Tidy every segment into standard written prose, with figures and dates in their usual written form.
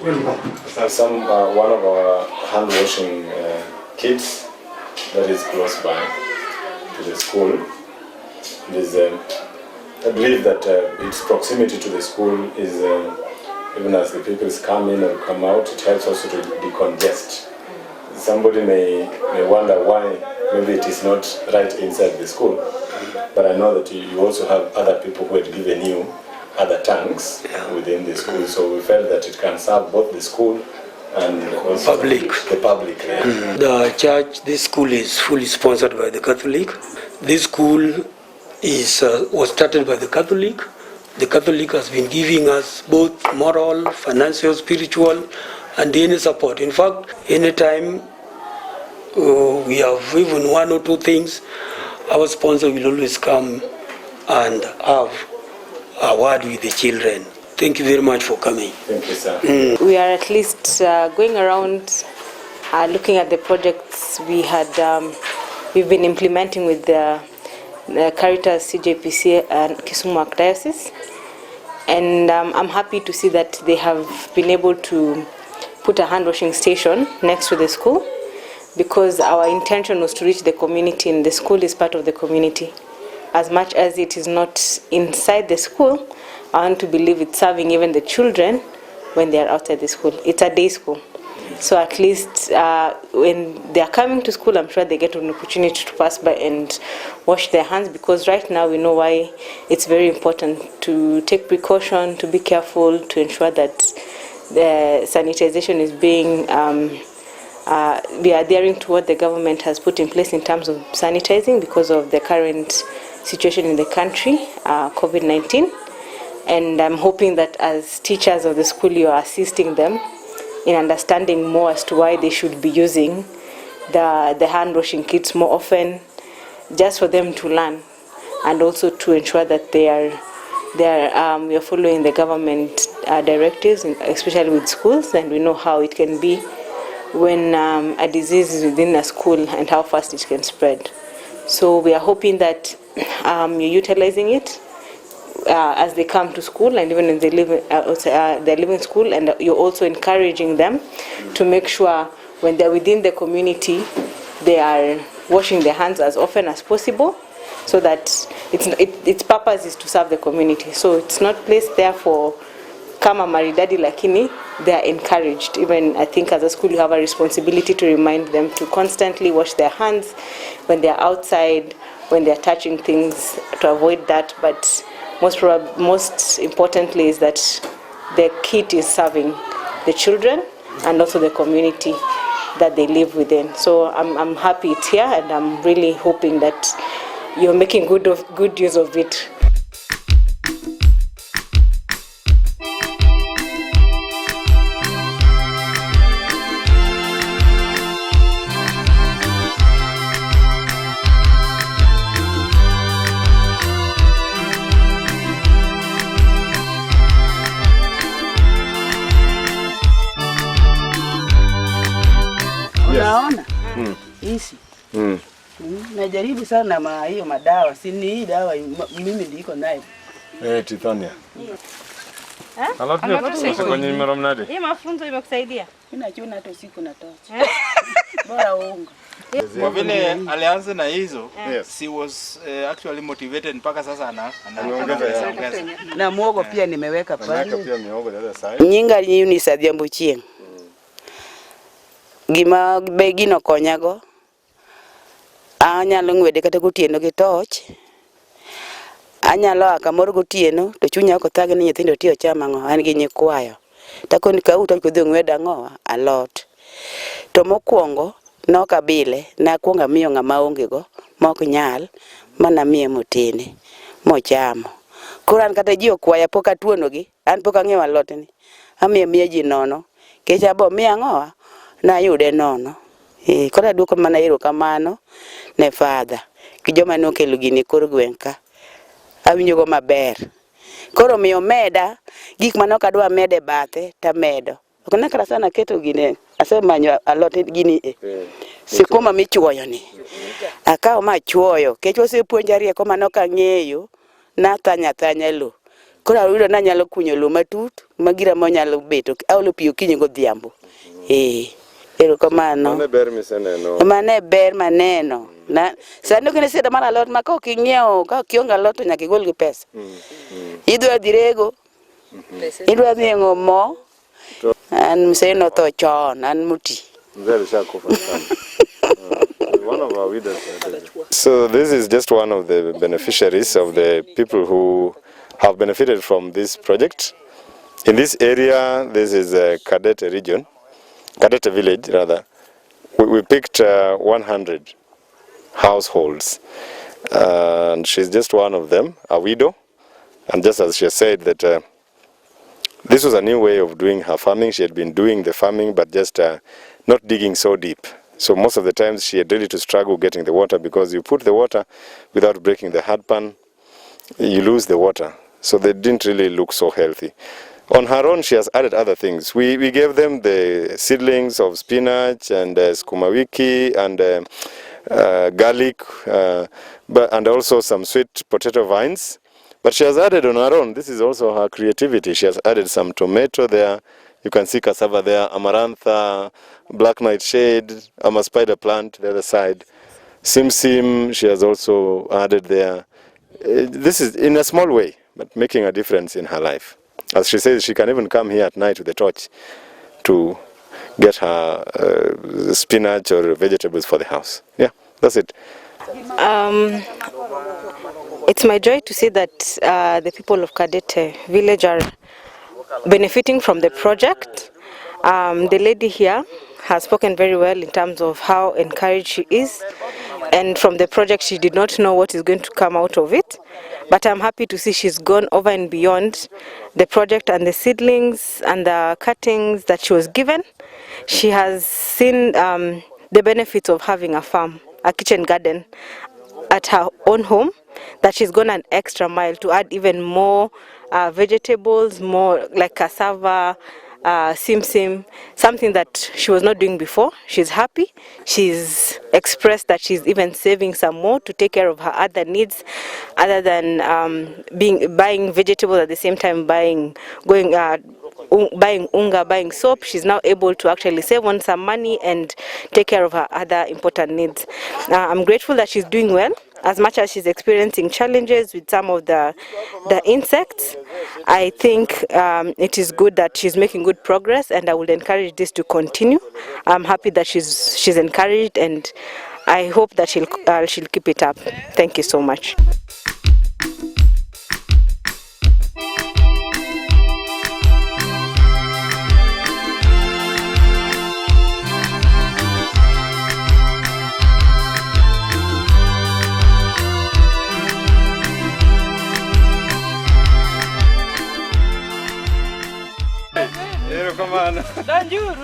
One of our hand washing kits that is close by to the school. I believe that its proximity to the school is, even as the people come in or come out, it helps also to decongest. Somebody may wonder why maybe it is not right inside the school, but I know that you also have other people who had given you other tanks within the school, so we felt that it can serve both the school and also the public. The church, this school is fully sponsored by the Catholic. This school was started by the Catholic. The Catholic has been giving us both moral, financial, spiritual, and any support. In fact, anytime we have even one or two things, our sponsor will always come and have a word with the children. Thank you very much for coming. Thank you, sir. We are at least going around looking at the projects we've been implementing with the Caritas, CJPC, and Kisumu Archdiocese. And I'm happy to see that they have been able to put a hand washing station next to the school, because our intention was to reach the community, and the school is part of the community. As much as it is not inside the school, I want to believe it's serving even the children when they are outside the school. It's a day school. So at least when they are coming to school, I'm sure they get an opportunity to pass by and wash their hands, because right now we know why it's very important to take precaution, to be careful, to ensure that the sanitization is being, we are adhering to what the government has put in place in terms of sanitizing because of the current situation in the country, COVID-19. And I'm hoping that as teachers of the school, you are assisting them in understanding more as to why they should be using the hand washing kits more often, just for them to learn, and also to ensure that we are following the government directives, especially with schools, and we know how it can be when a disease is within a school and how fast it can spread. So we are hoping that you're utilizing it as they come to school, and even when they live in school, and you're also encouraging them to make sure when they're within the community, they are washing their hands as often as possible, so that its purpose is to serve the community. So it's not placed there for kama maridadi, lakini they are encouraged. Even I think as a school you have a responsibility to remind them to constantly wash their hands when they are outside, when they are touching things, to avoid that. But most importantly is that the kit is serving the children and also the community that they live within. So I'm happy it's here, and I'm really hoping that you're making good use of it. Unaona? Hizi. Najaribu sana hiyo madawa. Si ni hii dawa mimi ndiko nayo. Tithania. Alafu kwenye nimero mnadi. Hii mafunzo imekusaidia? Mimi nachuna hata usiku na tochi. Bora unga. Kwa vile alianza na hizo, she was actually motivated mpaka sasa anaongeza. Na muogo pia nimeweka pale. Nimeweka pia muogo dada sai. Nyinga ni sadhiambo chieng. Gima begino konyago. Anyalo ngwede kata gotieno gi toch. Anyalo akamoro gotieno to chunya ok thage ni nyithindo tiyo chama ngo an gi nyikwayo. Takoni ka uto kodhi ngweda ngo alot. To mokwongo nokabile na kuonga miyo ngama onge go mok nyal mana miye motene mochamo. Kuran kata ji okwaya poka tuono gi an poka ng'eyo alot ni. Amiye ji nono. Kecha bo miya ngoa na yude nono. Kora duoko mana ero kamano ne father ki joma nokelo gini kor gwenka. Awinjo go maber. Koro miyo meda gik manok adwa mede bathe ta medo. Okona kara sana keto gine asemanyo alot gini sikuma michuoyo ni. Akaw machuoyo kech osepuonja rieko manok ang'eyo na thanya lo. Kora uyudo na nyalo kunyo lo matut magira mo nyalo beto awlo pi okinyi godhiambo. Erokamano. Mane ber miseneno. Mane ber maneno. Na sani kene seda mar alot ma ka ok ing'iewo ka ok ionge alot to nyaka igol gi pesa. Idwa dirego. Idwa dhi ngomo. An mseno to chon an muti. Very shakufa sana. One of our widows. So this is just one of the beneficiaries of the people who have benefited from this project. In this area, this is a Cadet region, Cadet village rather. We picked 100 households, and she's just one of them, a widow. And just as she said that this was a new way of doing her farming. She had been doing the farming, but just not digging so deep. So most of the times she had really to struggle getting the water, because you put the water without breaking the hard pan, you lose the water. So they didn't really look so healthy. On her own, she has added other things. We gave them the seedlings of spinach and skumawiki and garlic, and also some sweet potato vines. But she has added on her own, this is also her creativity, she has added some tomato there. You can see cassava there, amarantha, black nightshade, spider plant the other side. Simsim, she has also added there. This is in a small way, but making a difference in her life. As she says, she can even come here at night with a torch to get her spinach or vegetables for the house. Yeah, that's it. It's my joy to see that the people of Kadete village are benefiting from the project. The lady here has spoken very well in terms of how encouraged she is, and from the project she did not know what is going to come out of it, but I'm happy to see she's gone over and beyond the project and the seedlings and the cuttings that she was given. She has seen the benefits of having a farm, a kitchen garden at her own home, that she's gone an extra mile to add even more vegetables, more like cassava, simsim, something that she was not doing before. She's happy. She's expressed that she's even saving some more to take care of her other needs, other than buying vegetables at the same time buying unga, buying soap. She's now able to actually save on some money and take care of her other important needs. I'm grateful that she's doing well, as much as she's experiencing challenges with some of the insects. I think it is good that she's making good progress, and I would encourage this to continue. I'm happy that she's encouraged, and I hope that she'll keep it up. Thank you so much. Danjuru.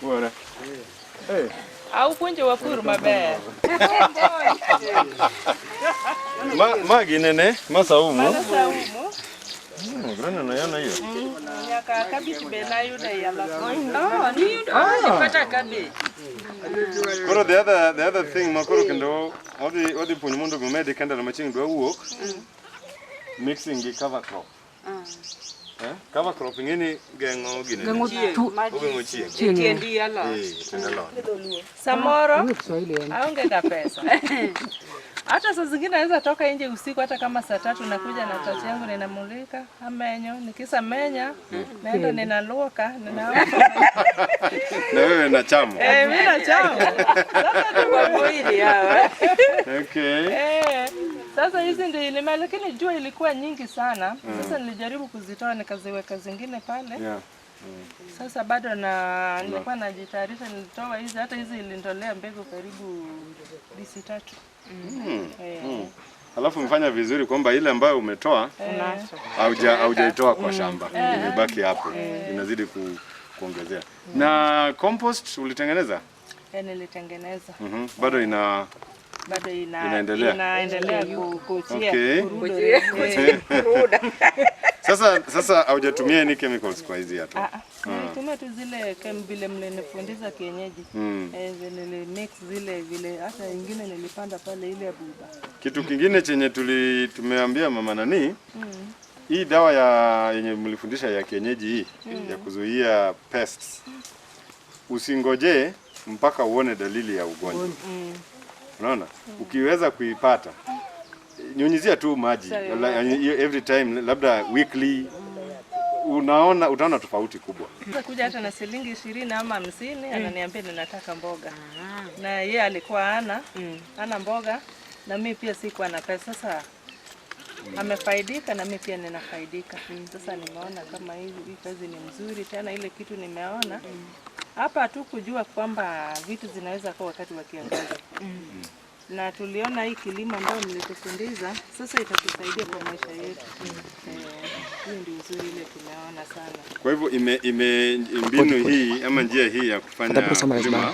Buona. Au puonjo wapur maber. Magi nene, masaumu. Saumu. Grana na yana hiyo. Nyaka kabich be na yude yala. Ni yudo pata kabich. Koro the other thing makoro kendo odi puonjo mondo gomedi kenda na maching dwa wuok. Mixing gi cover crop. Cover crop ngeni gengo gine. Gengo chieng. Tiendi yala. Samoro aonge ga pesa. Hata saa zingine naweza toka nje usiku, hata kama saa 3 nakuja na tachi yangu ninamulika amenyo, nikisa menya naenda ninaluoka ninaoka. Na wewe na chamu. Mimi na chamu. Sasa tuwaboili hawa. Okay. Sasa hizi ndio ilima, lakini jua ilikuwa nyingi sana. Sasa nilijaribu kuzitoa nikaziweka zingine pale. Yeah. Sasa bado nilikuwa najitayarisha, nilitoa hizi, hata hizi ilindolea mbegu karibu bisi 3. Alafu mfanya vizuri kwamba ile ambayo umetoa haujaitoa kwa shamba, imebaki hapo, inazidi kuongezea. Na compost ulitengeneza? Nilitengeneza. Bado inaendelea kuchia. Sasa haujatumia any chemicals kwa hizi hata? Nilitumia tu zile vile mlinifundisha kienyeji. Nili mix zile vile, hata nyingine nilipanda pale ile ya buba. Kitu kingine chenye tumeambia mama nani, Hii dawa ya yenye mlifundisha ya kienyeji hii ya kuzuia pests. Usingoje mpaka uone dalili ya ugonjwa. Unaona? Ukiweza kuipata, nyunyizia tu maji every time, labda weekly. Utaona tofauti kubwa. Kuja hata na shilingi 20 ama 50 ananiambia ninataka mboga. Na yeye alikuwa ana mboga na mimi pia sikuwa na pesa. Sasa amefaidika na mimi pia ninafaidika. Sasa nimeona kama hii kazi ni mzuri, tena ile kitu nimeona hapa tu kujua kwamba vitu zinaweza kwa wakati wa kiangazi. Na tuliona hii kilimo ambayo mlitufundisha sasa itatusaidia kwa maisha yetu. Hiyo ndio uzuri ile tumeona sana. Kwa hivyo mbinu hii ama njia hii ya kufanya kulima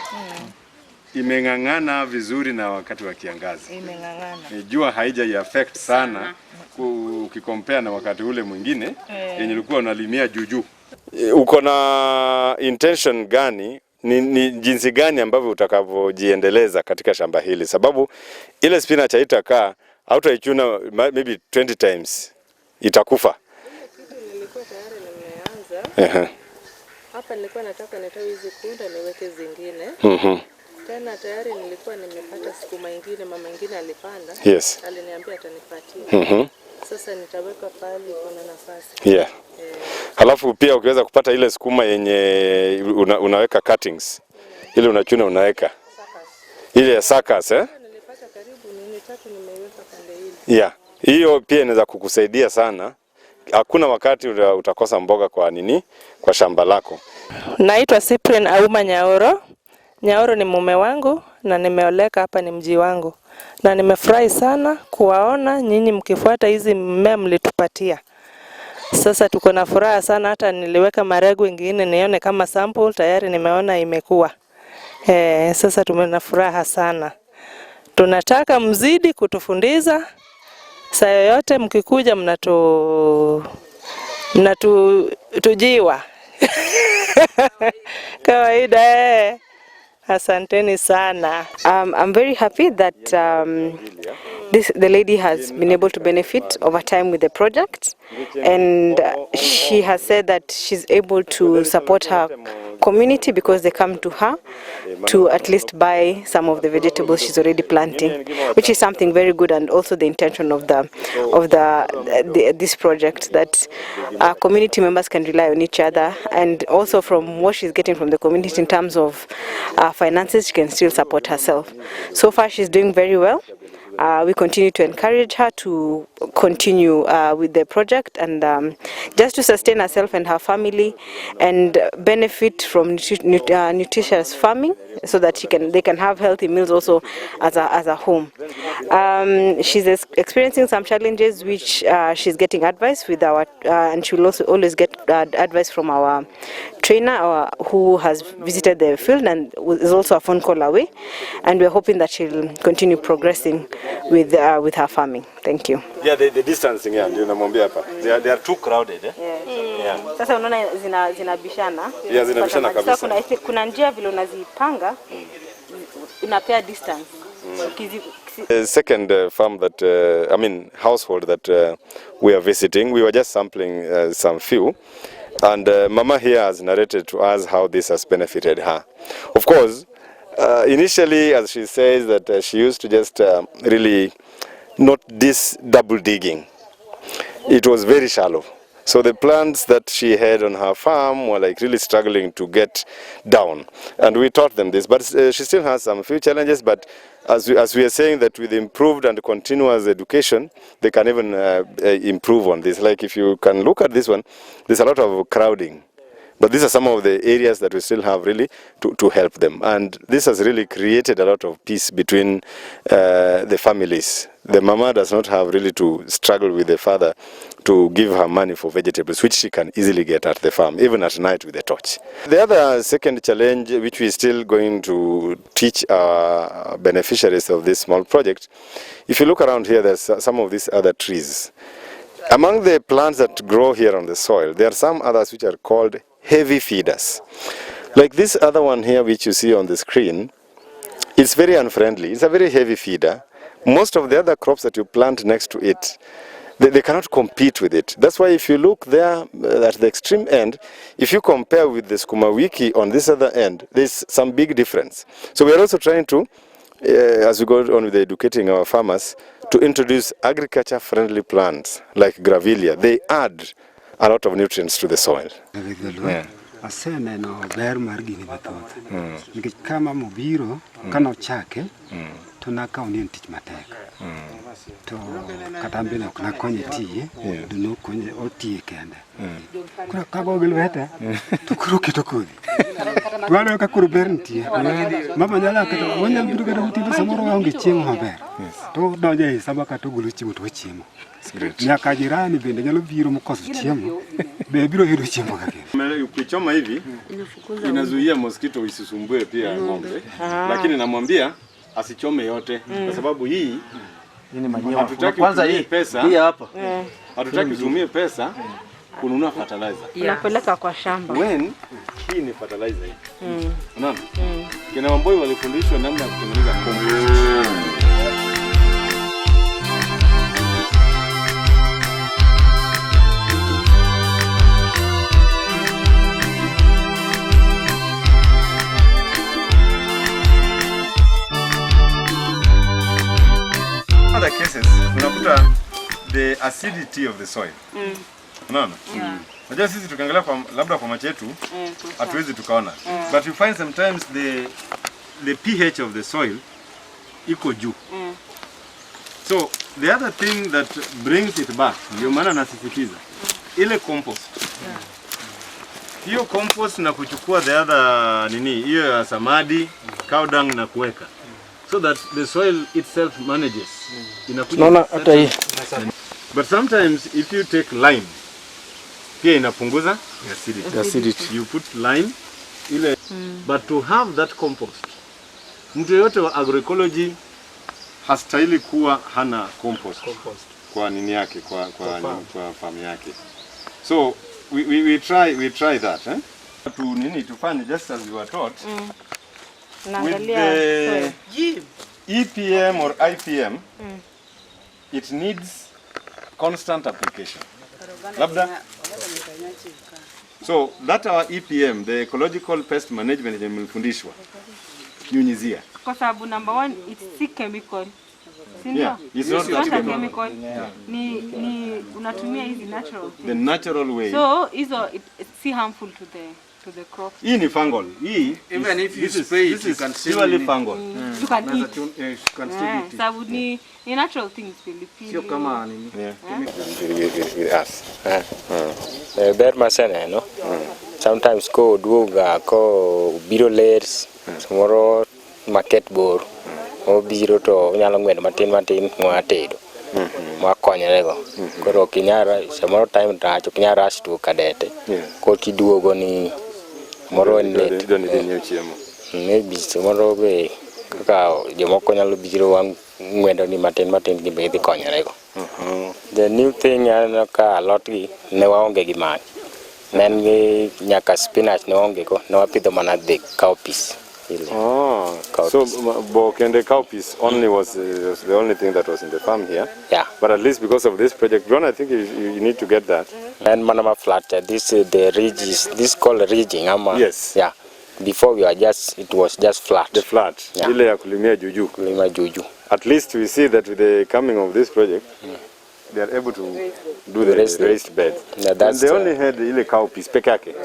imeng'ang'ana vizuri na wakati wa kiangazi. Imeng'ang'ana. Jua haija affect sana ukikompare na wakati ule mwingine yenye ulikuwa unalimia juu. Uko na intention gani? Ni jinsi gani ambavyo utakavyojiendeleza katika shamba hili? Sababu ile spinach haitakaa, hautaichuna maybe 20 times. Itakufa. Nilikuwa tayari nimeanza. Hapa nilikuwa nataka nitoe hizi kunda niweke zingine. Tena tayari nilikuwa nimepata sukuma ingine, mama ingine alipanda. Yes. Aliniambia atanipatia. Sasa nitaweka pale kuna nafasi. Yeah. Halafu pia ukiweza kupata ile sukuma yenye unaweka cuttings. Ile unachuna unaweka. Ile ya suckers Nilipata karibu nini 3 nimeiweka pande hili. Yeah. Hiyo pia inaweza kukusaidia sana. Hakuna wakati utakosa mboga kwa shamba lako. Naitwa Cyprian Auma Nyaoro. Nyaoro ni mume wangu na nimeoleka hapa ni mji wangu. Na nimefurahi sana kuwaona nyinyi mkifuata hizi mmea mlitupatia. Sasa tuko na furaha sana, hata niliweka maregu ingine nione kama sample tayari nimeona imekuwa. Sasa tumena furaha sana. Tunataka mzidi kutufundisha. Saa yoyote mkikuja tujiwa. Kawaida. Asanteni sana. I'm very happy that the lady has been able to benefit over time with the project, and she has said that she's able to support her community because they come to her to at least buy some of the vegetables she's already planting, which is something very good, and also the intention of this project, that community members can rely on each other, and also from what she's getting from the community in terms of finances, she can still support herself. So far she's doing very well. We continue to encourage her to continue with the project, and just to sustain herself and her family and benefit from nutritious farming, so that they can have healthy meals also as a home. She's experiencing some challenges which she's getting advice with and she will also always get advice from our trainer who has visited the field and is also a phone call away, and we're hoping that she'll continue progressing with her farming. Thank you. Yeah, the distancing, ndio namwambia hapa. They are too crowded, Yeah. Sasa unaona zinabishana. Yeah, zinabishana kabisa. Sasa kuna njia vile unazipanga unapea distance. The second farm that household that we are visiting, we were just sampling some few, and Mama here has narrated to us how this has benefited her. Of course, initially, as she says, that she used to just really not this double digging. It was very shallow. So the plants that she had on her farm were like really struggling to get down. And we taught them this, but she still has some few challenges. But as we are saying, that with improved and continuous education, they can even improve on this. Like if you can look at this one, there's a lot of crowding. But these are some of the areas that we still have really to help them. And this has really created a lot of peace between the families. The mama does not have really to struggle with the father to give her money for vegetables, which she can easily get at the farm, even at night with a torch. The other second challenge, which we're still going to teach our beneficiaries of this small project, if you look around here, there's some of these other trees. Among the plants that grow here on the soil, there are some others which are called heavy feeders. Like this other one here which you see on the screen, it's very unfriendly. It's a very heavy feeder. Most of the other crops that you plant next to it, they cannot compete with it. That's why if you look there at the extreme end, if you compare with the Sukuma Wiki on this other end, there's some big difference. So we are also trying to, as we go on with educating our farmers, to introduce agriculture-friendly plants like Gravilia. They add a lot of nutrients to the soil. Yeah. Aseneno ber mar gini mathoth nikech kama mobiro kano chake to nakawo ni en tich matek to kata mbele ok nakonye tiye to nokonye otiye kende koro kago gi lwete to koro keto kodhi wano ka koro ber nitie mama nyala kata wanyalo biro kata gotieno samoro waonge chiemo maber to donjo e sama kata ogolo chiemo to wachiemo nyaka jirani bende nyalo biro mokoso chiemo be biro yudo chiemo kake. Ukichoma hivi inazuia mosquito isisumbue pia ng'ombe, lakini namwambia asichome yote kwa sababu hii hatutaki kwanza hii pesa hii hapa hatutaki tumie pesa kununua fertilizer. Unapeleka kwa shamba. When hii ni fertilizer hii. Unaona? Kina Wamboi walifundishwa namna ya kutengeneza compost. Other cases, unakuta the acidity of the soil. Unaona? Unajua sisi tukiangalia kwa labda kwa macho yetu hatuwezi tukaona. But you find sometimes the pH of the soil iko juu. So the other thing that brings it back, ndio maana nasisitiza ile compost. Hiyo compost na kuchukua the other nini, hiyo ya samadi, cow dung na kuweka. So that the soil itself manages. Naona hata hii. But sometimes if you take lime, pia inapunguza acidity. You put lime ile but to have that compost. Mtu yote wa agroecology hastahili kuwa hana compost. Kwa nini yake kwa farm yake. So we try that, to nini tufanye just as we were taught. With the EPM or IPM, it needs constant application. Labda. So that our EPM, the ecological pest management imefundishwa. Nyunyizia. Kwa sababu number one, it's si chemical. Yeah, it's not chemical. Ni unatumia hizi natural things. The natural way. So hizo it's si harmful to the crop. Hii ni fungal. Hii even if you spray it, you can still purely fungal. You can eat. You can still eat it. Sababu ni natural things pili. Sio kama nini. Yes. Ber masene no. Sometimes ko duoga ko biro layers tomorrow market bor. O biro to nyalo ng'wedo matin ng'watedo. Ma konyerego. Koro kinyara samoro time rach kinyara rush to kadete. Ko kiduogo ni moro net Don't need new chiemo. Maybe samoro be kaka jomoko nyalo biro wang ng'wedo ni matin gi be dhi konyerego. The new thing ka lot gi ne waonge gi mach. Nen gi nyaka spinach ne waonge ko ne wapidho mana the cowpeas. Oh, so Bok and the cowpeas only was the only thing that was in the farm here. Yeah. But at least because of this project, John, I think you need to get that. And manama flat. This the ridge is this called ridging. Yes. Yeah. Before it was just flat. The flat. Yeah. Ile ya kulimia juju. Kulima juju. At least we see that with the coming of this project, they are able to do the raised bed. Yeah, and they only had ile cowpeas pekake.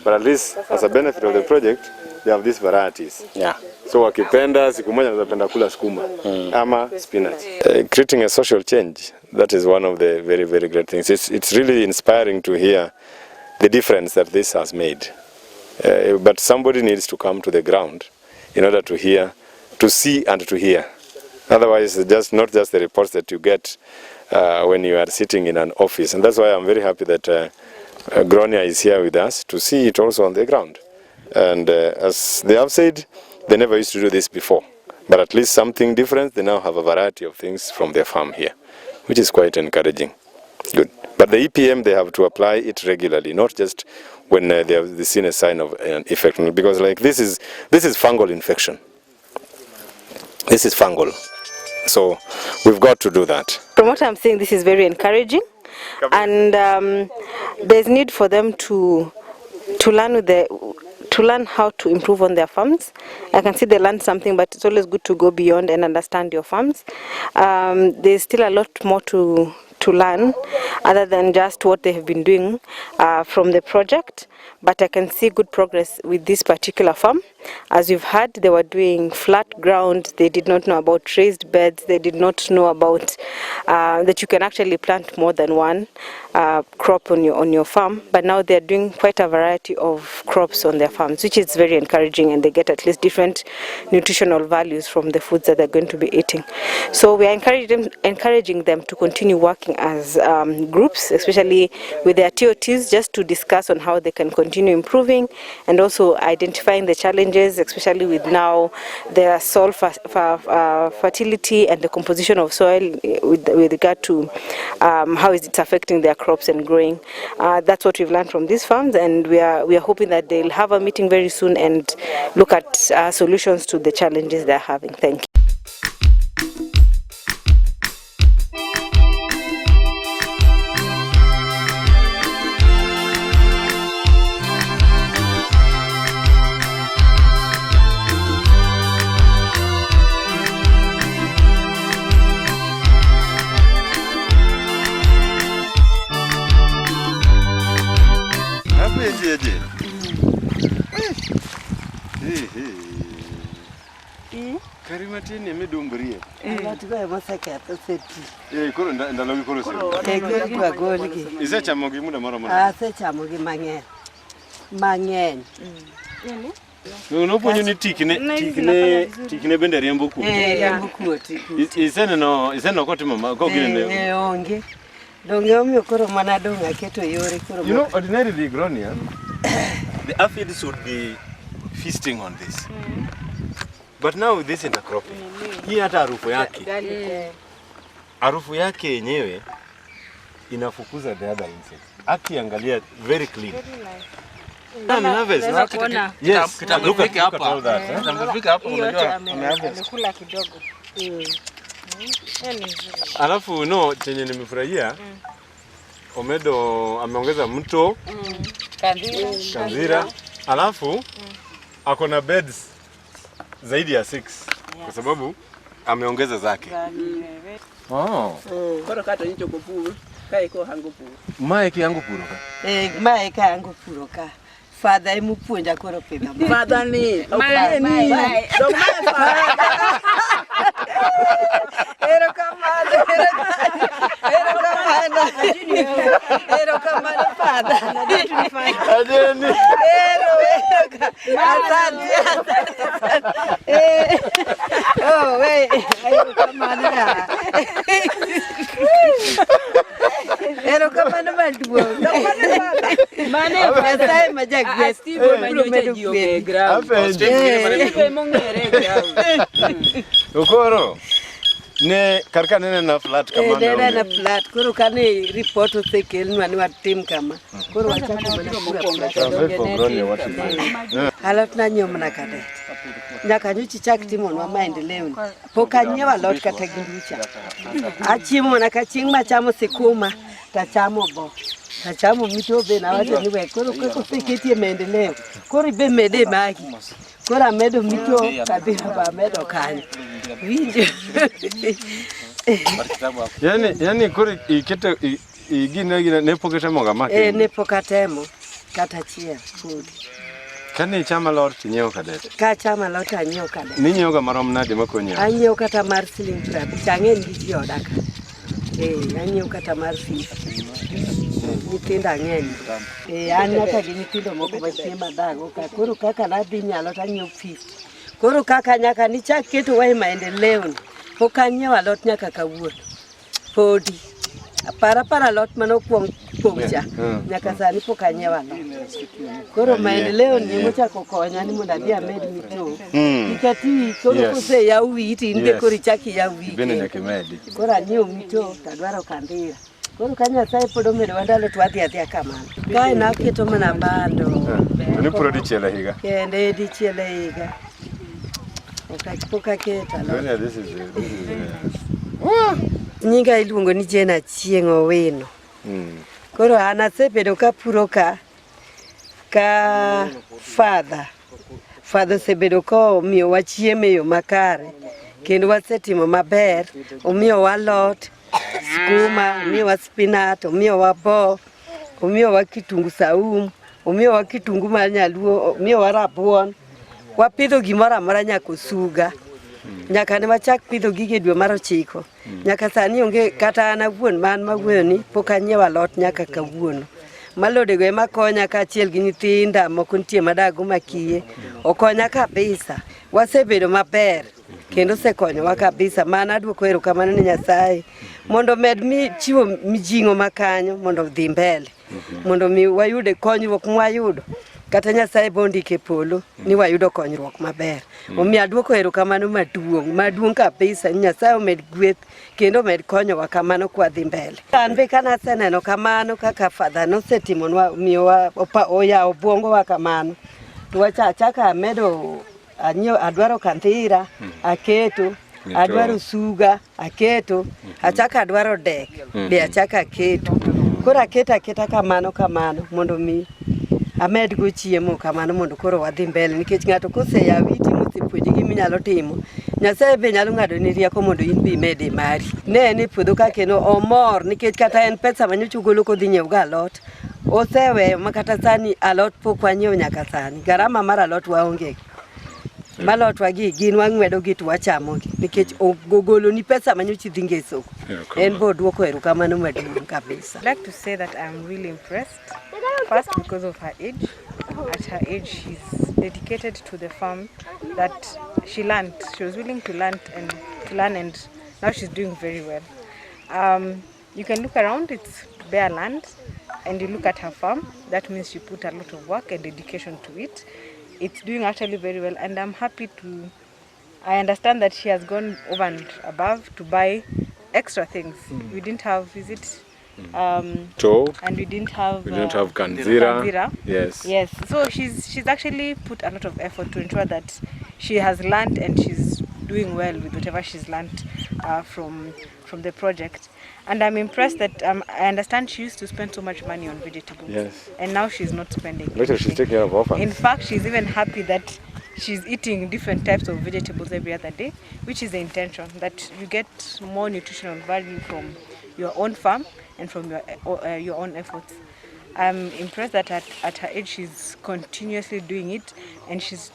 But at least as a benefit of the project, they have these varieties. Yeah. So wakipenda siku moja wanapenda kula sukuma ama spinach. Creating a social change, that is one of the very, very great things. It's really inspiring to hear the difference that this has made. But somebody needs to come to the ground in order to hear, to see and to hear. Otherwise, not just the reports that you get when you are sitting in an office. And that's why I'm very happy that Gronia is here with us to see it also on the ground. And as they have said, they never used to do this before. But at least something different, they now have a variety of things from their farm here, which is quite encouraging. Good. But the EPM, they have to apply it regularly, not just when they have seen a sign of an infection. Because like this is fungal infection. This is fungal. So we've got to do that. From what I'm saying, this is very encouraging, and there's need for them to learn how to improve on their farms. I can see they learned something, but it's always good to go beyond and understand your farms. There's still a lot more to learn other than just what they have been doing from the project, but I can see good progress with this particular farm. As you've heard, they were doing flat ground, they did not know about raised beds, they did not know about that you can actually plant more than one crop on your farm, but now they're doing quite a variety of crops on their farms, which is very encouraging, and they get at least different nutritional values from the foods that they're going to be eating. So we are encouraging them to continue working as groups, especially with their TOTs, just to discuss on how they can continue improving, and also identifying the challenges, especially with now their soil fertility and the composition of soil with regard to how is it affecting their crops and growing. That's what we've learned from these farms, and we are hoping that they'll have a meeting very soon and look at solutions to the challenges they're having. Thank you. Karimatini medumburie. Latuga masakata seti. Koro ndalogi koro sio. Kwa golgi. Ise chamogi muda mara mara. Se chamogi mang'eny. Mang'eny. No ponyo ni tikne bende riembo ku. Riembo kuoti. Iseno kotimo ma ko gine. Onge. Donge omiyo koro mana dong aketo yore koro. You know, ordinarily grown here, the aphids would be feasting on this. But now with this intercropping, hii hata harufu yake. Harufu yake yenyewe inafukuza the other insects. Akiangalia very clean. Yes, kitambifika hapa unajua amekula kidogo. Alafu no chenye nimefurahia Omedo ameongeza mto Kanzira. Alafu akona beds zaidi ya 6 kwa sababu ameongeza zake. Koro kato nito kopuru kai ko hango puru. Mae ki yangu puro ka. Mae ka yango puro ka. Father imu puonja koro pidha. Father ni. Mae. Dong mae father. Ero kamano. Ero kamano father. Adeni. Ero. Asante. Oh wait. Ero kamano ya. Ero kamano maduo. Mane pesa majak Steve manyocha jioge ground. Steve mongere ground. Okoro. Ne karka nene na flat kama ndio. Nene na flat. Koro kane report osekelnwa ni watim kama. Koro wachako mana halot na nyomna kade. Nyaka nyuchi chak timonwa maendeleo. Pokanyiewa lot kata ginducha. Achiemo na kaching machamo sikuma, tachamo bo. Tachamo mito be na wacho niwe koro seketi maendeleo. Koro be mede magi. Koro medo mito kabisa ba medo kanyo. Winjo. Yani koro ikete igine ne poketemo ga make. Ne pokatemo kata chia food. Kani chama lor tinyeo kadet. Ka chama lor tanyeo kadet. Ninyeo ga marom nade makonyo. Anyeo kata mar siling 50 changen gi ji odaka. Anyeo kata mar fish. Nyithinda ng'eny. An nyaka gi nyithindo moko machiema dago ka koro kaka nadhi nyalo tanyeo fish. Koro kaka nyaka ni chak keto wae maendeleo. Pok anyiewo alot nyaka kawuono. Podi. Para lot mano kuomcha. Nyaka sani pok anyiewo alot. Koro maendeleo ni mochako konya ni mondo adhi amed mito. Nikati koro kose yawi iti inde koro chaki yawi. Bende nyaka medi. Koro anyiewo mito tadwaro kandira. Koro kanya sai podo medo wandalo twati atia kamano. Kae na keto mana bando. Ni puro di chiela higa. Kende di chiela higa. Okachipoka keta. This is Nyinga iluongo ni Jane Achieng' Owino. Koro an asebedo kapuro ka father osebedo ka omiyowa chiemo e yo makare kendo wasetimo maber. Omiyowa lot, skuma, omiyowa spinach, omiyowa bo, omiyowa kitungu saum, omiyowa kitungu mar nyaluo, omiyowa rabuon. Wapidho gimoro amora nyaka osuga. Nyaka ne wachak pidho gige dwe mar 9. Nyaka sani onge kata an awuon man mawuoyo ni pok anyiewo alot nyaka kawuono. Malodego ema konya kaachiel gi nyithinda moko nitie madago makiye. Okonya kabisa. Wasebedo maber kendo osekonyowa kabisa. Mana adwoko erokamano ne Nyasaye mondo med mi chiwo mijing'o makanyo mondo dhi mbele. Mondo mi wayude konyruok mwayudo. Kata Nyasaye bondike polo ni wayudo konyruok maber. Omiyo adwoko erokamano maduong' kabisa. Nyasaye omed gweth kendo med konyowa kamano kwa dhi mbele. An be kana aseneno kamano kaka father nosetimonwa miyowa oyawo obwongowa kamano. To wachaka amedo adwaro kanthira, aketo, adwaro suga, aketo, achaka adwaro dek, be achaka aketo. Koro aketa kamano mondo mi amed go chiemo kamano mondo koro wadhi mbele nikech ng'ato koseyawi timo puonji gima inyalo timo. Nyasaye be nyalo ng'ado ni rieko mondo in bi mede mari. Ne ni puodho ka kendo omor nikech kata en pesa manyocha golo kodhi nyiew ga alot. Oseweyo makata sani alot pok wanyiew nyaka sani. Garama mar alot waonge. Malot wagi gin wang'wedo gi to wachamo gi nikech ogolo ni pesa manyocha dhi nge soko. En bo duoko erokamano maduong' kabisa. I'd like to say that I'm really impressed. First, because of her age. At her age, she's dedicated to the farm that she learned. She was willing to learn, and now she's doing very well. You can look around; it's bare land, and you look at her farm. That means she put a lot of work and dedication to it. It's doing actually very well, and I'm happy to. I understand that she has gone over and above to buy extra things. We didn't have visit. And we didn't have kanzira. Yes. So she's actually put a lot of effort to ensure that she has learned and she's doing well with whatever she's learned from the project. And I'm impressed that I understand she used to spend so much money on vegetables. Yes. And now she's not spending. Later she's taking care of orphans. In fact, she's even happy that she's eating different types of vegetables every other day, which is the intention, that you get more nutritional value from your own farm and from your own efforts. I'm impressed that at her age she's continuously doing it and she's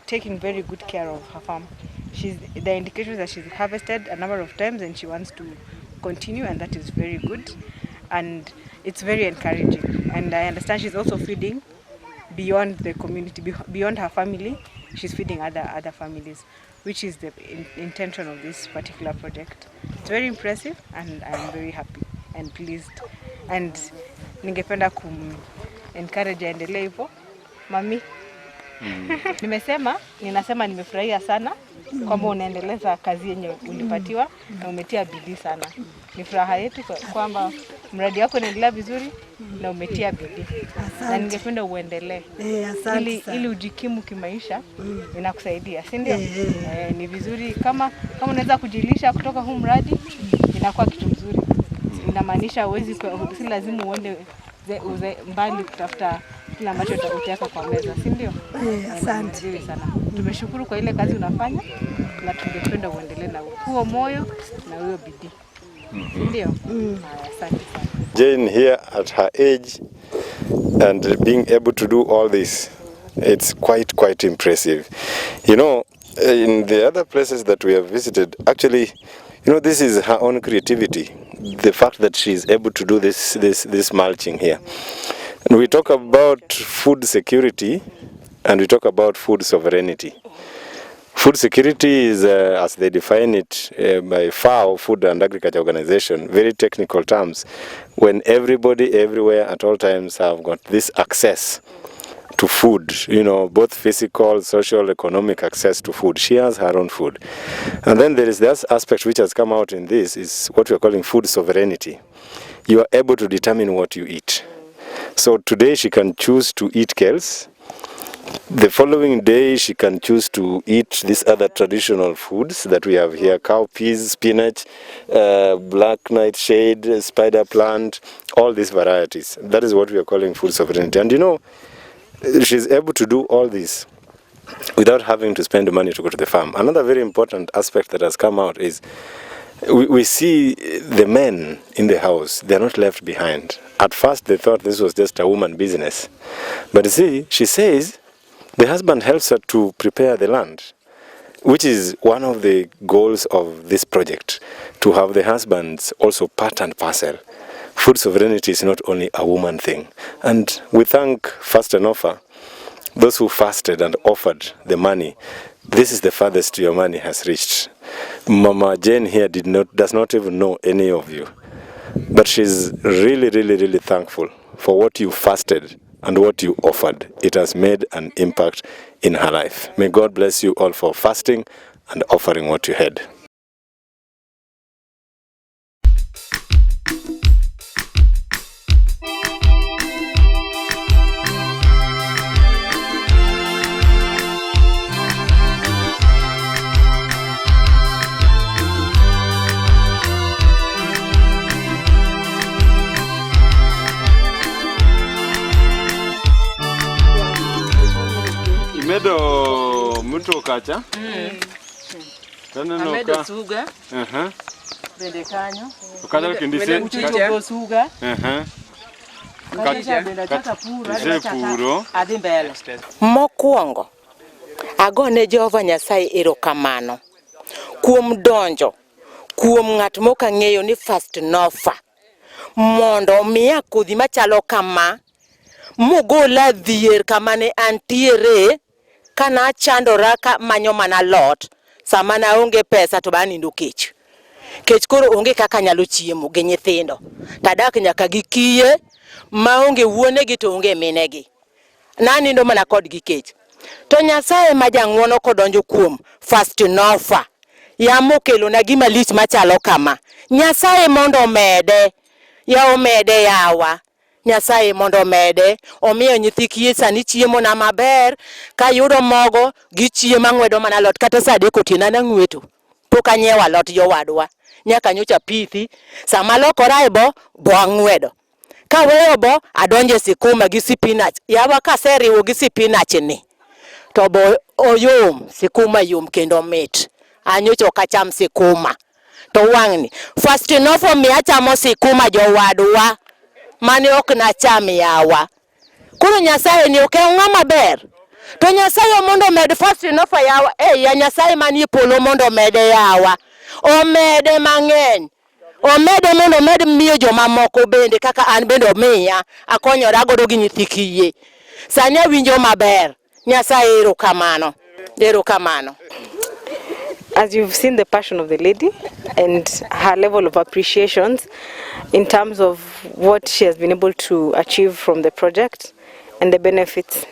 taking very good care of her farm. The indications that she's harvested a number of times and she wants to continue, and that is very good and it's very encouraging. And I understand she's also feeding beyond the community, beyond her family. She's feeding other families, which is the intention of this particular project. It's very impressive and I'm very happy and pleased, and ningependa encourage aendelee hivyo. Mami, ninasema nimefurahia sana kwamba unaendeleza kazi yenye ulipatiwa na umetia bidii sana. Ni furaha yetu kwamba mradi wako unaendelea vizuri na umetia bidii. Na ningependa uendelee. Ili ujikimu kimaisha inakusaidia, si ndio? Ni vizuri kama unaweza kujilisha kutoka huu mradi, inakuwa kitu mzuri. Inamaanisha si lazima uende mbali kutafuta kila ambacho utakutaka kwa meza, si ndio? Asante sana. Tumeshukuru kwa ile kazi unafanya na tungependa uendelee na huo moyo na huo bidii. Ndio? Asante sana. Jane here at her age and being able to do all this, it's quite impressive. You know, in the other places that we have visited, actually, you know, this is her own creativity. The fact that she is able to do this mulching here. And we talk about food security and we talk about food sovereignty. Food security is, as they define it by FAO, Food and Agriculture Organization, very technical terms, when everybody, everywhere, at all times have got this access to food, you know, both physical, social, economic access to food. She has her own food. And then there is this aspect which has come out in this, is what we are calling food sovereignty. You are able to determine what you eat. So today she can choose to eat kales. The following day, she can choose to eat these other traditional foods that we have here: cowpeas, spinach, black nightshade, spider plant, all these varieties. That is what we are calling food sovereignty. And you know, she's able to do all this without having to spend money to go to the farm. Another very important aspect that has come out is we see the men in the house, they're not left behind. At first, they thought this was just a woman business. But you see, she says the husband helps her to prepare the land, which is one of the goals of this project, to have the husbands also part and parcel. Food sovereignty is not only a woman thing. And we thank Fast and Offer, those who fasted and offered the money. This is the farthest your money has reached. Mama Jane here does not even know any of you. But she's really, really, really thankful for what you fasted and what you offered. It has made an impact in her life. May God bless you all for fasting and offering what you had. Medo mtu kacha? Amedo suga. Bende kanyo. Ukadal kindise. Uchichogo suga. Puro. Adhi mbele. Mokwongo, agone Jehova Nyasaye erokamano kuom donjo, kuom ng'at moka ng'eyo ni Fast Nofa, mondo miya kodhi machalo kama, mogola dhier kama ne antiere, kana chandora ka manyo mana lot, sama na onge pesa to banindo kech. Kech koro onge kaka nyalo chiemo gi nyithindo. Tadak nyaka gi kiye, maonge wuonegi to onge minegi. Nanindo mana kodgi kech. To Nyasaye ma jang'wono kodonjo kuom Fast Nofa, yamo kelo na gima lich machalo kama. Nyasaye mondo mede, ya omede yawa. Nyasaye mondo mede, omiyo nyithi kiye sani chiemo na maber, ka yudo mogo gi chiemo ng'wedo mana lot, kata sa adek otieno an ang'weto. Pok anyiewo alot jowadwa, nyaka nyocha pithi, sama lokora e bo ang'wedo. Ka weyo bo adonje sikuma gi spinach. Yawa kaseriwo gi spinach ni, to bo oyom, sikuma yom kendo mit. Anyocha ok acham sikuma. To wang'ni, Fast Nofa miya achamo sikuma jowadwa, mane ok nacham yawa. Koro Nyasaye ni ok en ng'ama ber. To Nyasaye mondo med Fast Nofa yawa, ya Nyasaye manie polo mondo mede yawa. Omede mang'eny. Omede mondo med miyo joma moko bende kaka an bende omiya, akonyora godo gi nyithi kiye. Sani awinjo maber. Nyasaye erokamano. Erokamano. As you've seen the passion of the lady and her level of appreciations in terms of what she has been able to achieve from the project and the benefits,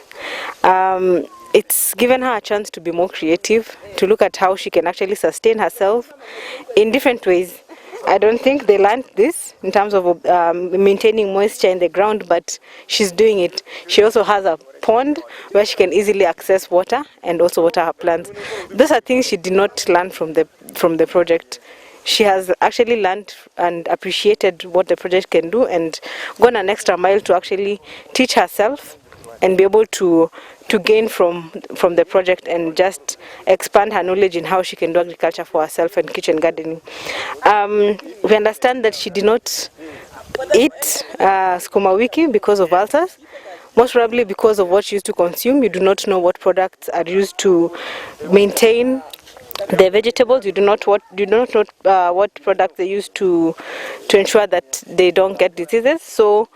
it's given her a chance to be more creative, to look at how she can actually sustain herself in different ways. I don't think they learned this in terms of maintaining moisture in the ground, but she's doing it. She also has a pond where she can easily access water and also water her plants. Those are things she did not learn from the project. She has actually learned and appreciated what the project can do and gone an extra mile to actually teach herself and be able to gain from the project and just expand her knowledge in how she can do agriculture for herself and kitchen gardening. We understand that she did not eat sukuma wiki because of ulcers, most probably because of what she used to consume. You do not know what products are used to maintain the vegetables. You do not know what products they use to ensure that they don't get diseases. So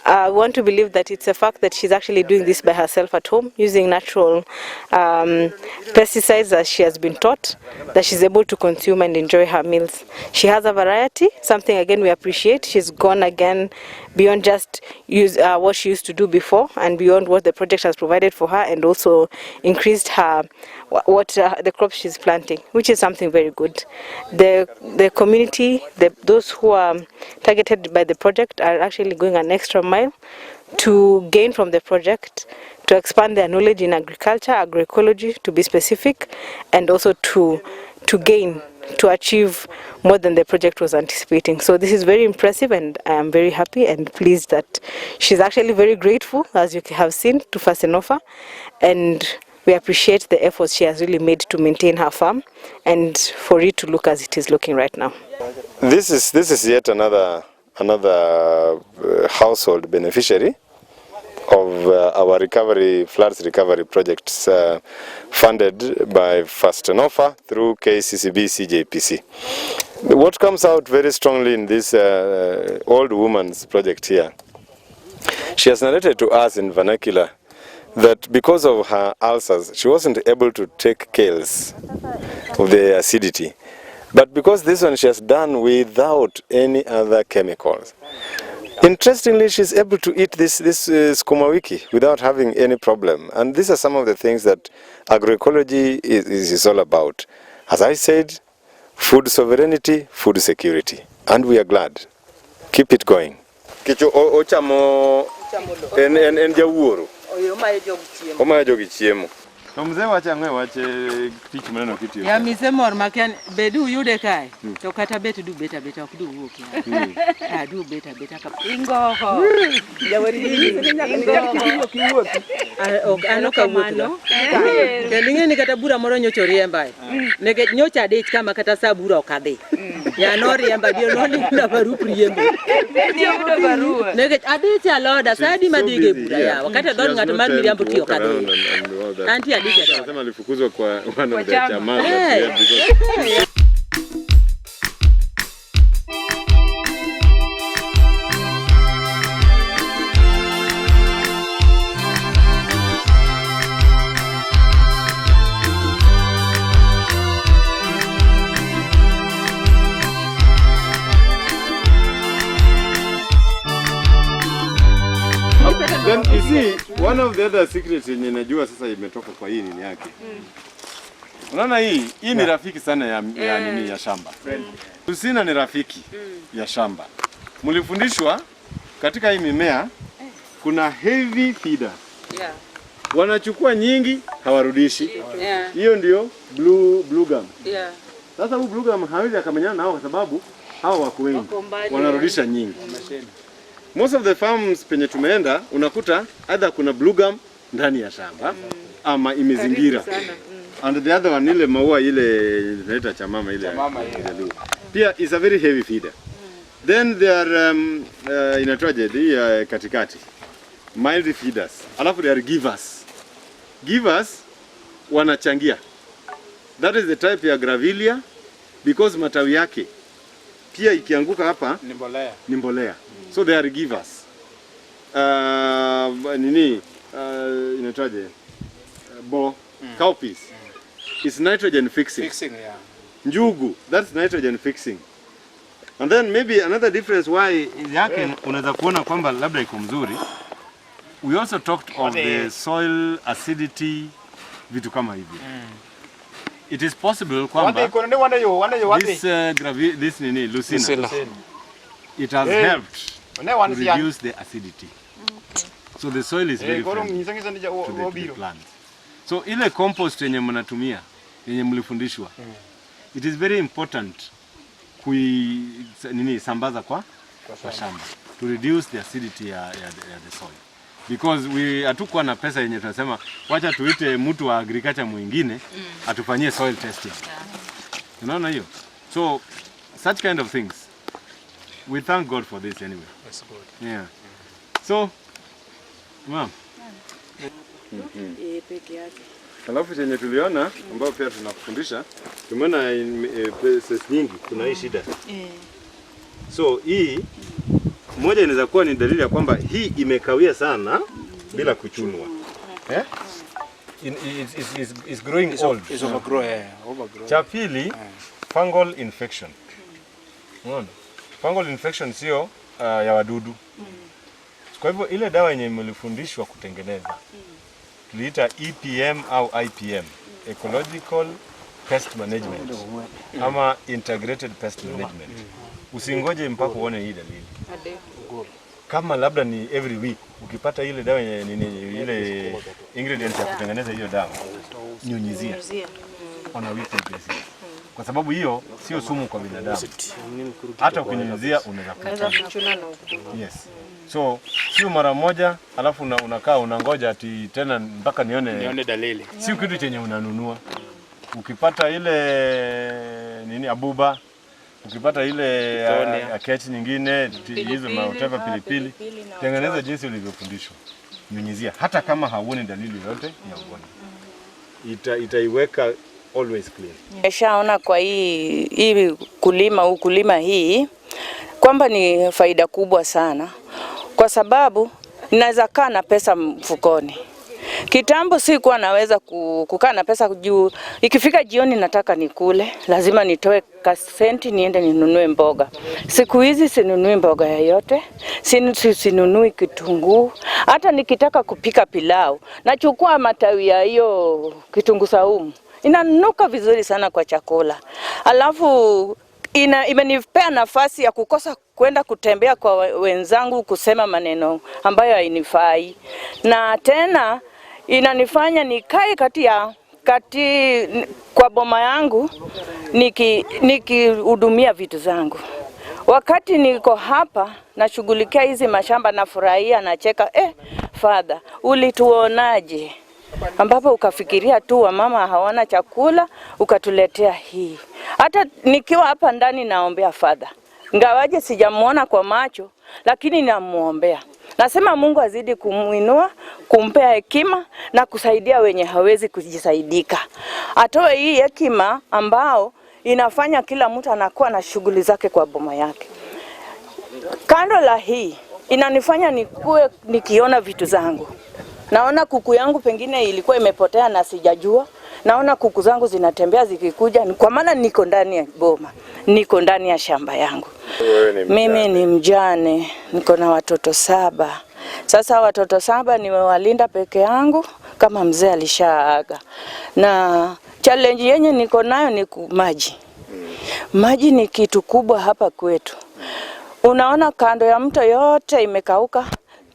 I want to believe that it's a fact that she's actually doing this by herself at home, using natural pesticides as she has been taught, that she's able to consume and enjoy her meals. She has a variety, something again we appreciate. She's gone again beyond just what she used to do before and beyond what the project has provided for her, and also increased her the crops she's planting, which is something very good. The community, those who are targeted by the project are actually going an extra mile to gain from the project, to expand their knowledge in agriculture, agroecology to be specific, and also to achieve more than the project was anticipating. So this is very impressive, and I am very happy and pleased that she's actually very grateful, as you have seen, to Facilitator, and we appreciate the efforts she has really made to maintain her farm and for it to look as it is looking right now. This is yet another household beneficiary of our floods recovery projects funded by Facilitator through KCCB CJPC. What comes out very strongly in this old woman's project here, she has narrated to us in vernacular that because of her ulcers, she wasn't able to take kales of the acidity. But because this one she has done without any other chemicals. Interestingly, she's able to eat this skuma wiki without having any problem. And these are some of the things that agroecology is all about. As I said, food sovereignty, food security. And we are glad. Keep it going. Kicho ochamo en jawuoro. Omayo jogi chiemo. Mzee wacha ngwe wache tich maneno kiti. Ya mise mor makian bedu yude kai. To kata bet du beta ok du wuok ya. Du beta ka. Ingoho. Jawari ingoho. Ano kamano. Kendinge ni kata bura moro nyocho riemba. Nege nyocha adich kama kata saa bura okadhi. Ya no riemba dio no ni na baru riemba. Nege adich aloda saa di madige bura ya. Wakati don ng'at mar miriambo tiyo kadhi. Anti Anasema alifukuzwa kwa one of the chama. Then you see, one of the other secrets yenye najua sasa imetoka kwa hii nini yake. Unaona hii ni rafiki sana ya nini ya shamba. Lusina ni rafiki ya shamba. Mlifundishwa katika hii mimea kuna heavy feeder. Wanachukua nyingi hawarudishi. Hiyo ndio blue gum. Sasa huu blue gum hawezi akamenyana nao kwa sababu hao wako wengi. Wanarudisha nyingi. Most of the farms penye tumeenda unakuta either kuna blue gum ndani ya shamba ama imezingira. And the other one ile maua ile inaita chamama ile. Pia is a very heavy feeder. Then there are inatoaje hii katikati. Mild feeders. Alafu there are givers. Givers wanachangia. That is the type ya gravilia because matawi yake pia ikianguka hapa ni mbolea. So they are givers. Inatoaje? Cowpeas. It's nitrogen fixing. Njugu, that's nitrogen fixing. And then maybe another difference why yake unaweza kuona kwamba labda iko mzuri. We also talked of the soil acidity, vitu kama hivi. It is possible kwamba this Lucina, it has helped to reduce the acidity. So the soil is very friendly to the plants. So ile compost yenye mnatumia, yenye mlifundishwa, it is very important sambaza kwa shamba to reduce the acidity ya the soil. Because hatukuwa na pesa yenye tunasema wacha tuite mtu wa agriculture mwingine atufanyie soil testing. Unaona hiyo? So such kind of things. We thank God for this anyway. That's good. Yeah. So, ma'am. Alafu chenye tuliona ambao pia tunakufundisha, tumeona places nyingi kuna hii shida. So hii moja inaweza kuwa ni dalili ya kwamba hii imekawia sana bila kuchunwa. It's growing old. It's overgrow. Cha pili, fungal infection. Unaona? Fungal infection sio ya wadudu. Kwa hivyo ile dawa yenye mlifundishwa kutengeneza tuliita EPM au IPM, Ecological Pest Management ama Integrated Pest Management. Usingoje mpaka uone hii dalili. kama labda ni every week ukipata ile dawa ile ingredients ya kutengeneza hiyo dawa, nyunyizia on a weekly basis. Kwa sababu hiyo sio sumu kwa binadamu. Hata ukinyunyizia unaweza kuchuna. Yes. So sio mara moja alafu unakaa unangoja ati tena mpaka nione dalili. Sio kitu chenye unanunua. Ukipata ile abuba, ukipata ile akechi nyingine, hizo mauteva pilipili, tengeneza jinsi ulivyofundishwa. Nyunyizia hata kama hauoni dalili yote ya ugonjwa. Itaiweka always clear. Nimeshaona kwa hii ukulima hii kwamba ni faida kubwa sana, kwa sababu naweza kaa na pesa mfukoni. Kitambo sikuwa naweza kukaa na pesa juu ikifika jioni nataka nikule, lazima nitoe kasenti niende ninunue mboga. Siku hizi sinunui mboga yoyote, sinunui kitunguu. Hata nikitaka kupika pilau, nachukua matawi ya hiyo kitunguu saumu. Inanuka vizuri sana kwa chakula. Alafu imenipea nafasi ya kukosa kwenda kutembea kwa wenzangu kusema maneno ambayo hainifai. Na tena inanifanya nikae kwa boma yangu nikihudumia vitu zangu. Wakati niko hapa nashughulikia hizi mashamba, nafurahia, nacheka, Father, ulituonaje? Ambapo ukafikiria tu wamama hawana chakula ukatuletea hii. Hata nikiwa hapa ndani naombea Father. Ngawaje sijamuona kwa macho, lakini namuombea. Nasema Mungu azidi kumuinua, kumpea hekima na kusaidia wenye hawezi kujisaidika. Atoe hii hekima ambao inafanya kila mtu anakuwa na shughuli zake kwa boma yake. Kando la hii inanifanya nikue nikiona vitu zangu. Naona kuku yangu pengine ilikuwa imepotea na sijajua. Naona kuku zangu zinatembea zikikuja, kwa maana niko ndani ya boma, niko ndani ya shamba yangu. Mimi ni mjane, niko na watoto 7. Sasa watoto 7 nimewalinda peke yangu kama mzee alishaaga. Na challenge yenye niko nayo ni maji. Maji ni kitu kubwa hapa kwetu. Unaona kando ya mto yote imekauka.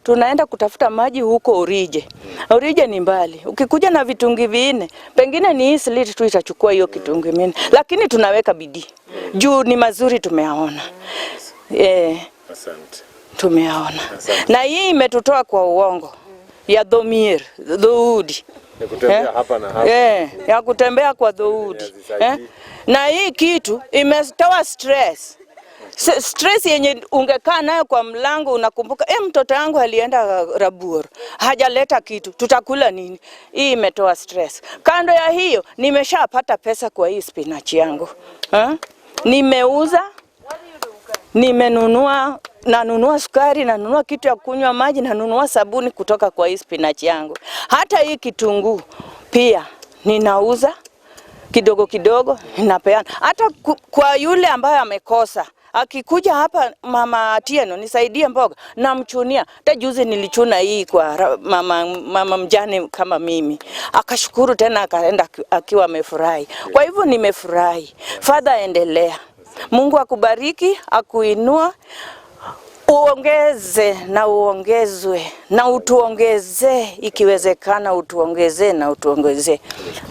Tunaenda kutafuta maji huko Orije. Orije ni mbali. Ukikuja na vitungi 4, pengine ni hii slit tu itachukua hiyo kitungi 4. Lakini tunaweka bidii. Juu ni mazuri tumeyaona. Asante. Tumeyaona. Na hii imetutoa kwa uongo ya dhomir, dhoudi. Ya kutembea hapa na hapa. Ya kutembea kwa dhoudi. Na hii kitu imetoa stress. Stress yenye ungekaa nayo kwa mlango unakumbuka mtoto wangu alienda Rabur, hajaleta kitu, tutakula nini? Hii imetoa stress. Kando ya hiyo nimeshapata pesa kwa hii spinach yangu. Nimeuza, nanunua sukari, nanunua kitu ya kunywa maji, nanunua sabuni kutoka kwa hii spinach yangu. Hata hii kitunguu pia ninauza kidogo kidogo, ninapeana. Hata kwa yule ambaye amekosa, akikuja hapa, mama Tieno nisaidie mboga, namchunia. Hata juzi nilichuna hii kwa mama mjane kama mimi. Akashukuru tena akaenda akiwa amefurahi. Kwa hivyo nimefurahi. Father, endelea. Mungu akubariki, akuinua. Uongeze na uongezwe na utuongeze, ikiwezekana utuongeze na utuongeze.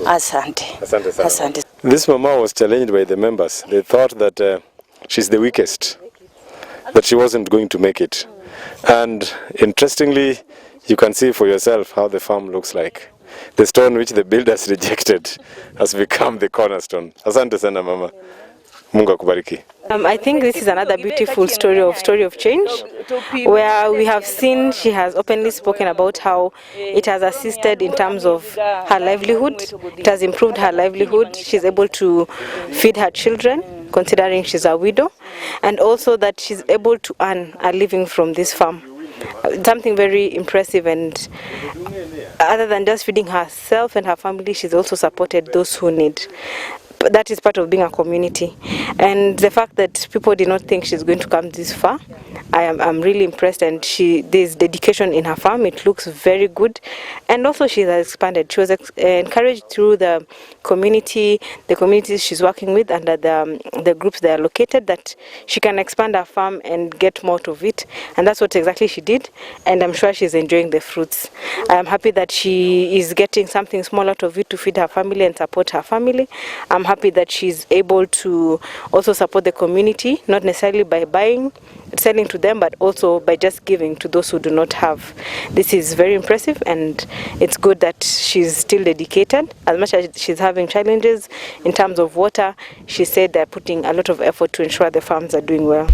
Asante. Asante sana. Asante. This mama was challenged by the members. They thought that she's the weakest, that she wasn't going to make it. And interestingly, you can see for yourself how the farm looks like. The stone which the builders rejected has become the cornerstone. Asante sana mama. Mungu akubariki. I think this is another beautiful story of change, where we have seen she has openly spoken about how it has assisted in terms of her livelihood. It has improved her livelihood. She's able to feed her children, considering she's a widow, and also that she's able to earn a living from this farm. Something very impressive, and other than just feeding herself and her family, she's also supported those who need. that is part of being a community. And the fact that people did not think she's going to come this far, I'm really impressed, and there's dedication in her farm. It looks very good, and also she has expanded. She was encouraged through the communities she's working with under the groups that are located, that she can expand her farm and get more of it, and that's what exactly she did, and I'm sure she's enjoying the fruits. I'm happy that she is getting something small out of it to feed her family and support her family. I'm happy that she's able to also support the community, not necessarily by selling to them, but also by just giving to those who do not have. This is very impressive, and it's good that she's still dedicated. As much as she's having challenges in terms of water, she said they're putting a lot of effort to ensure the farms are doing well.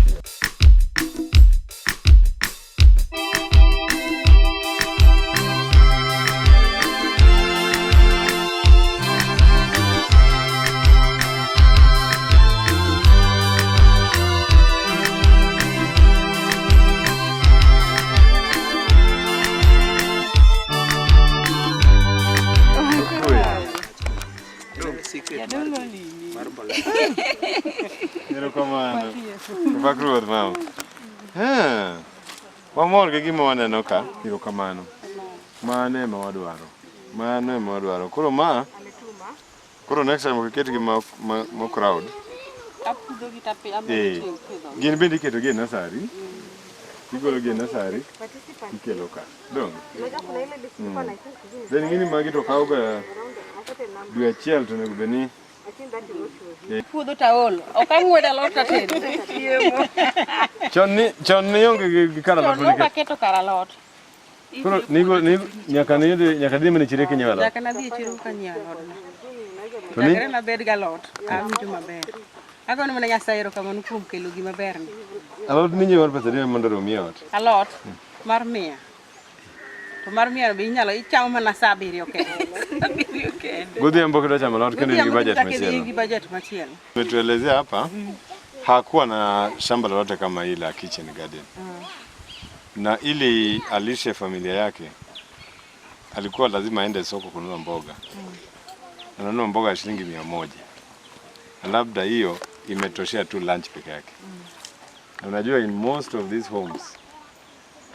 Wamor gi gima waneno ka, erokamano. Mano ema wadwaro. Koro next time oketgi mo crowd. Gin bende iketogi e nursery. Igologi e nursery, ikelo ka. Dong. Then ngini magi to kawo ga dwe achiel to nego beni. Puodho taol, ok ang'wedo alot tatedo. Chon ni onge gi kar alot. Chon ok aketo kar alot. Koro nyaka dhi mene chiro kinyiewo alot. Nyaka nadhi e chiro kanyiewo alot. Chakre nabed gi alot, awinjo maber. Agoyo mana Nyasaye erokamano kuom kelo gima ber ni. Alot minyiewo pesa dhi mondo romi ot. Alot mar 100. To mar 100 be ichamo mana saa 7 kende. Godhiambo kidwa chamo alot kendo gi budget machielo. Gi budget machielo. Tuelezea hapa hakuwa na shamba lolote kama hili la kitchen garden. Na ili alishe familia yake alikuwa lazima aende soko kununua mboga. Ananunua mboga ya shilingi 100. Na labda hiyo imetoshea tu lunch peke yake. Na unajua in most of these homes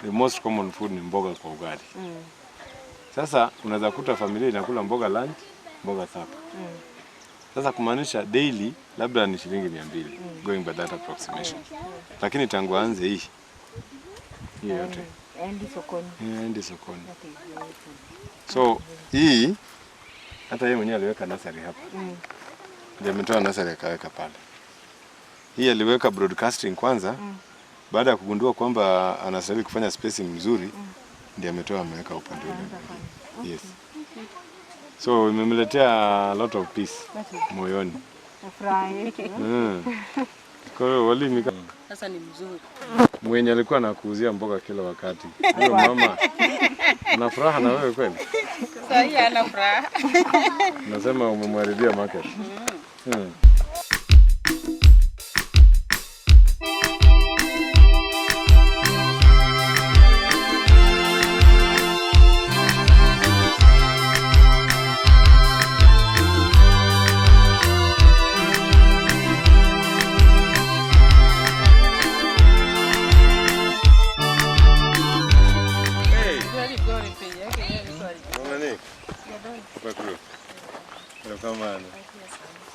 the most common food ni mboga kwa ugali. Sasa unaweza kuta familia inakula mboga lunch, mboga supper. Sasa kumaanisha daily labda ni shilingi 200 going by that approximation. Lakini tangu aanze hii yote endi sokoni. So hii hata yeye mwenyewe aliweka nursery hapa. Ndio ametoa nursery akaweka pale. Hii aliweka broadcasting kwanza. Baada ya kugundua kwamba anastahili kufanya spacing mzuri, ndio ameweka upande ule. Yes. So imemletea a lot of peace moyoni. Nafurahi. Kwa hiyo walimika Sasa ni mzuri. Mwenye alikuwa anakuuzia mboga kila wakati. Ndio mama. Ana furaha na wewe kweli? Sasa hii ana furaha. Nasema umemharibia market.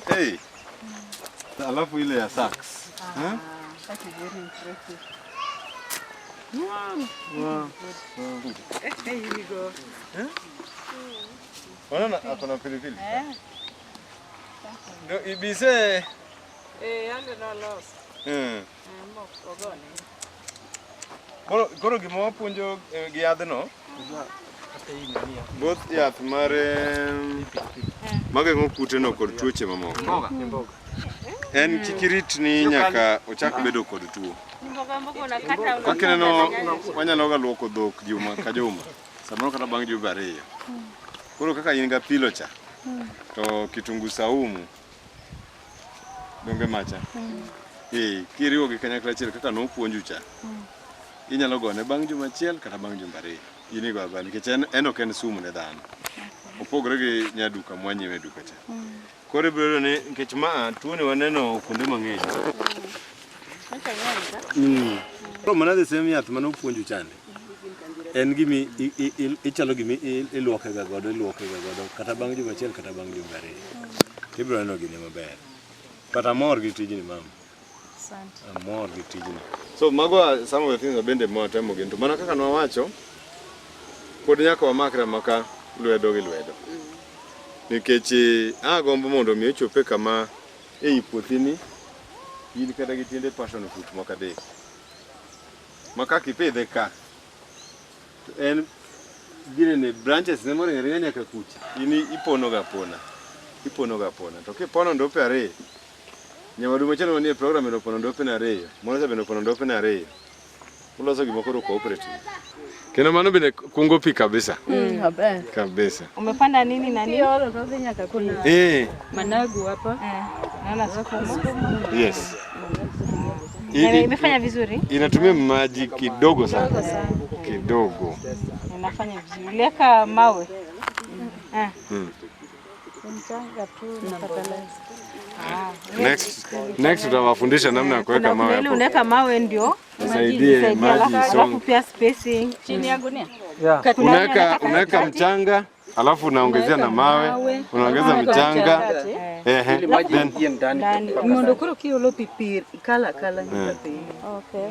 Hey. Alafu ile ya sax. That is very impressive. Wow. Here you go. Unaona akona pilipili? Ndio ibise. Ande no loss. Koro gima wapuonjo gi yadhno. Both yath mar mageng'o kuteno kod tuoche mamoko. En kikirit ni nyaka ochak bedo kod tuo. Kaka neno wanyalo ga luoko dhok juma ka juma. Samoro kata bang' juma 2. Koro kaka in ga pilo cha. To kitungu saumu. Donge macha. Kiriwo gi kanyakla achiel kaka nopuonju cha. Inyalo gone bang' juma achiel kata bang' juma 2. Ini go bang' nikech en ok en sumu ne dhano. Opogore gi nyaduka mwanyiewe duka cha. kore biro ne nikech ma tuo ne waneno kuonde mang'eny. Pro mana the same yath mano puonjo chande. En gimi ichalo gimi iluoke ga godo kata bang' juma achiel kata bang' juma ariyo. Ibiro neno gini maber. But amor gi tijni mama. Amor gi tijni. So mago some of the things bende mwatemo gin to mana kaka nwawacho pod nyaka wamakra maka lwedo gi lwedo. Nikech agombo mondo mi ochope kama ei puothini in kata gi tiende passion fruit maka dek. Maka kipidhe ka en gine ne branches ne moro ng'eny nyaka kucha. Ini ipono ga pona. To kipono ndope ariyo. Nyamadu machielo manie program eno pono ndope na ariyo. Moro sabendo pono ndope na ariyo. Uloso gima koro cooperative. Kena mano bende kungo pi kabisa. Kabisa. Umepanda nini na nini? Managu hapa. Naona sukuma. Yes. Imefanya vizuri? Inatumia maji kidogo sana. Kidogo. Inafanya vizuri. Uliweka mawe. Mchanga tu na fertilizer. Next tutawafundisha namna ya kuweka mawe hapo. Ile unaweka mawe ndio Saidie maji alafu pia spacing chini ya gunia. Unaweka mchanga alafu unaongezea na mawe, unaongeza mchanga. Then mondo koro kiolo pipir kala. Okay.